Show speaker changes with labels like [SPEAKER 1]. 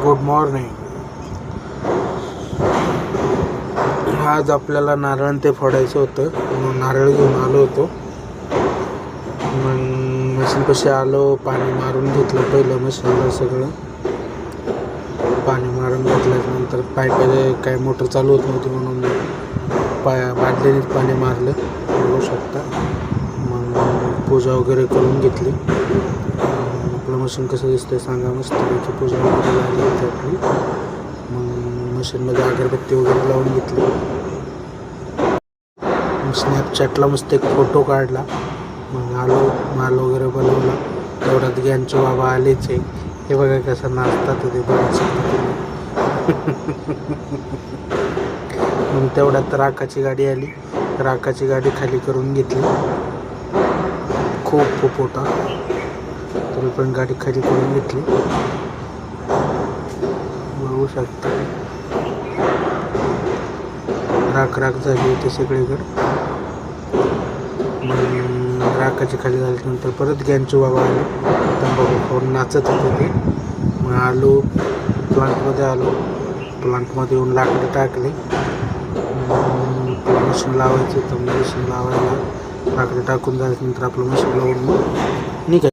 [SPEAKER 1] Good morning. आज आपल्याला नारळ ते फोडायचं होतं म्हणून नारळ घेऊन आलो होतो. मग मशीनपाशी आलो, पाणी मारून घेतलं पहिलं मशीनला. सगळं पाणी मारून घेतल्यानंतर पाईपाचे काय मोटर चालू होत नव्हती म्हणून बादलीनेच पाणी मारलं, बघू शकता. मग पूजा वगैरे करून घेतली. आपलं मशीन कसं दिसतंय सांगा. मस्तपैकी पूजा वगैरे झाली होती आपली. मग मशीनमध्ये अगरबत्ती वगैरे लावून घेतली. मग स्नॅपचॅटला मस्त एक फोटो काढला. मग आलो, माल वगैरे बनवला. तेवढ्यात ज्ञानचे बाबा आलेच आहे. हे बघा कसं नाचतात ते बघायचं. मग तेवढ्यात राखाची गाडी आली. राखाची गाडी खाली करून घेतली. खूप होता तरी पण गाडी खाली करून घेतली, बघू शकता. राख झाली होती सगळीकडे. राखाची खाली झाल्यानंतर परत ज्ञानचू बाबा आले. तंबाखू खाऊन नाचत होते ते. मग आलो प्लांटमध्ये. प्लांटमध्ये येऊन लाकडं टाकले. मशीन लावायचं होतं. मशीन लावायला लाकडं टाकून झाल्यानंतर आपलं मशीन लावून मग निघायचं.